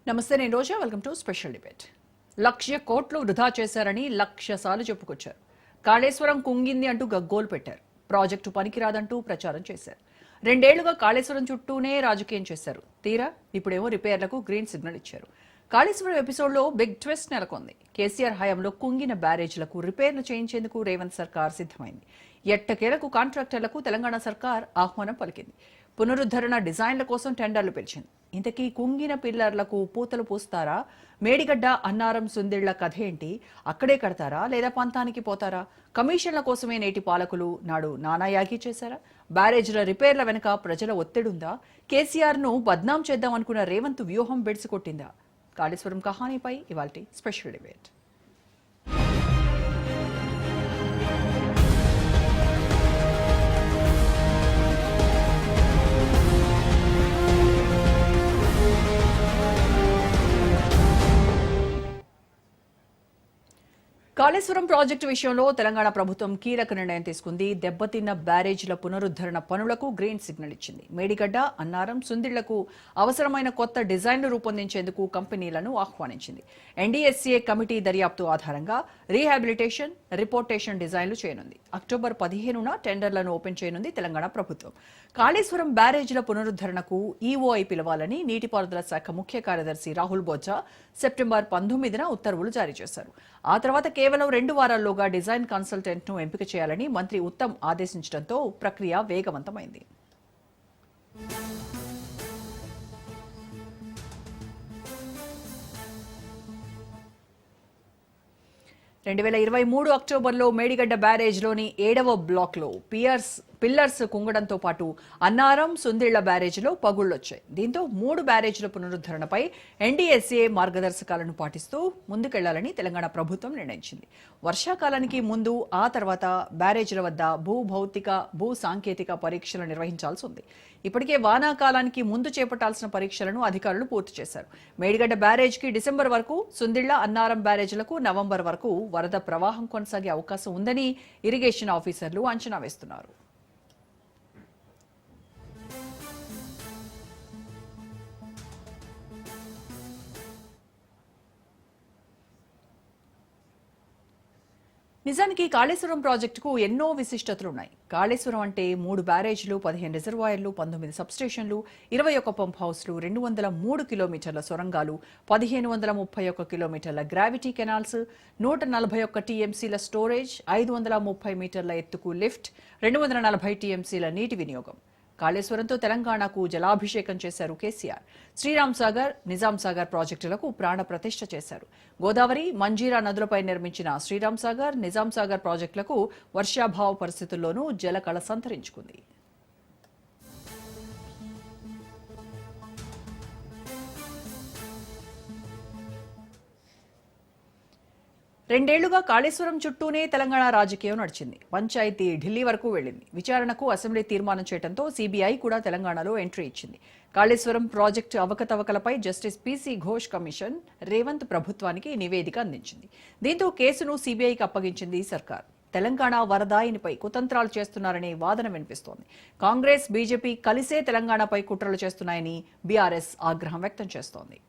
నమస్తే, నేను Roja. Welcome to special debate. 1,00,000 కోట్లు వృధా చేశారని 1,00,000 సార్లు చెప్పుకొచ్చారు. కాళేశ్వరం కుంగింది అంటూ గగ్గోలు పెట్టారు. ప్రాజెక్టు పనికిరాదంటూ ప్రచారం చేశారు. 2 ఏళ్లుగా కాళేశ్వరం చుట్టూనే రాజకీయం చేశారు. తీరా ఇప్పుడేమో రిపేర్లకు గ్రీన్ సిగ్నల్ ఇచ్చారు. కాళేశ్వరం ఎపిసోడ్లో బిగ్ ట్విస్ట్ నెలకొంది. కేసీఆర్ హయాంలో కుంగిన బ్యారేజ్లకు రిపేర్లు చేయించేందుకు రేవంత్ సర్కార్ సిద్ధమైంది. ఎట్టకేలకు కాంట్రాక్టర్లకు తెలంగాణ సర్కార్ ఆహ్వానం పలికింది. పునరుద్ధరణ డిజైన్ల కోసం టెండర్లు పిలిచింది. ఇంతకీ కుంగిన పిల్లర్లకు పూతలు పూస్తారా? మేడిగడ్డ, అన్నారం, సుందిళ్ల కథ ఏంటి? అక్కడే కడతారా లేదా పంతానికి పోతారా? కమిషన్ల కోసమే నేటి పాలకులు నాడు నానాయాగి చేశారా? బ్యారేజ్ల రిపేర్ల వెనుక ప్రజల ఒత్తిడుందా? కేసీఆర్ను బద్నాం చేద్దాం అనుకున్న రేవంత్ వ్యూహం బెడిసికొట్టిందా? కాళేశ్వరం కహానీపై ఇవాల్టి స్పెషల్ డిబేట్. కాళేశ్వరం ప్రాజెక్టు విషయంలో తెలంగాణ ప్రభుత్వం కీలక నిర్ణయం తీసుకుంది. దెబ్బతిన్న బ్యారేజీల పునరుద్ధరణ పనులకు గ్రీన్ సిగ్నల్ ఇచ్చింది. మేడిగడ్డ, అన్నారం, సుందిళ్లకు అవసరమైన కొత్త డిజైన్లు రూపొందించేందుకు కంపెనీలను ఆహ్వానించింది. ఎన్డీఎస్సీఏ కమిటీ దర్యాప్తు ఆధారంగా రీహాబిలిటేషన్, రిపోర్టేషన్ డిజైన్లు చేయనుంది. అక్టోబర్ 15న టెండర్లను ఓపెన్ చేయనుంది తెలంగాణ ప్రభుత్వం. కాళేశ్వరం బ్యారేజీల పునరుద్ధరణకు ఈఓఐ పిలవాలని నీటిపారుదల శాఖ ముఖ్య కార్యదర్శి రాహుల్ బొజ్జా సెప్టెంబర్ 19న ఉత్తర్వులు జారీ చేశారు. ఆ తర్వాత కేవలం 2 వారాల్లోగా డిజైన్ కన్సల్టెంట్ ను ఎంపిక చేయాలని మంత్రి ఉత్తమ్ ఆదేశించడంతో ప్రక్రియ వేగవంతమైంది. 2023 అక్టోబర్లో మేడిగడ్డ బ్యారేజ్లోని 7వ బ్లాక్లో పిల్లర్స్ కుంగడంతో పాటు అన్నారం, సుందిళ్ల బ్యారేజీలో పగుళ్లొచ్చాయి. దీంతో 3 బ్యారేజీల పునరుద్ధరణపై ఎన్డీఎస్ఏ మార్గదర్శకాలను పాటిస్తూ ముందుకెళ్లాలని తెలంగాణ ప్రభుత్వం నిర్ణయించింది. వర్షాకాలానికి ముందు, ఆ తర్వాత బ్యారేజీల వద్ద భౌతిక, భూ సాంకేతిక పరీక్షలు నిర్వహించాల్సి ఉంది. ఇప్పటికే వానాకాలానికి ముందు చేపట్టాల్సిన పరీక్షలను అధికారులు పూర్తి చేశారు. మేడిగడ్డ బ్యారేజ్కి డిసెంబర్ వరకు, సుందిళ్ల, అన్నారం బ్యారేజీలకు నవంబర్ వరకు వరద ప్రవాహం కొనసాగే అవకాశం ఉందని ఇరిగేషన్ ఆఫీసర్లు అంచనా వేస్తున్నారు. నిజానికి కాళేశ్వరం ప్రాజెక్టుకు ఎన్నో విశిష్టతలున్నాయి. కాళేశ్వరం అంటే 3 బ్యారేజ్లు, 15 రిజర్వాయర్లు, 19 సబ్స్టేషన్లు, 21 పంప్ హౌస్లు, 203 కిలోమీటర్ల సొరంగాలు, 1531 కిలోమీటర్ల గ్రావిటీ కెనాల్స్, 141 టీఎంసీల స్టోరేజ్, 530 మీటర్ల ఎత్తుకు లిఫ్ట్, 240 టీఎంసీల నీటి వినియోగం. కాళేశ్వరంతో తెలంగాణకు జలాభిషేకం చేశారు కేసీఆర్. శ్రీరామ్ సాగర్, నిజాం సాగర్ ప్రాజెక్టులకు ప్రాణ ప్రతిష్ఠ చేశారు. గోదావరి, మంజీరా నదులపై నిర్మించిన శ్రీరామ్ సాగర్, నిజాం సాగర్ ప్రాజెక్టులకు వర్షాభావ పరిస్థితుల్లోనూ జలకళ సంతరించుకుంది. 2 ఏళ్లుగా కాళేశ్వరం చుట్టూనే తెలంగాణ రాజకీయం నడిచింది. పంచాయతీ ఢిల్లీ వరకు వెళ్లింది. విచారణకు అసెంబ్లీ తీర్మానం చేయడంతో సీబీఐ కూడా తెలంగాణలో ఎంట్రీ ఇచ్చింది. కాళేశ్వరం ప్రాజెక్టు అవకతవకలపై justice PC Ghosh commission Revanth ప్రభుత్వానికి నివేదిక అందించింది. దీంతో కేసును సీబీఐకి అప్పగించింది సర్కార్. తెలంగాణ వరదాయినిపై కుతంత్రాలు చేస్తున్నారనే వాదన వినిపిస్తోంది. కాంగ్రెస్, బీజేపీ కలిసే తెలంగాణపై కుట్రలు చేస్తున్నాయని బీఆర్ఎస్ ఆగ్రహం వ్యక్తం చేస్తోంది.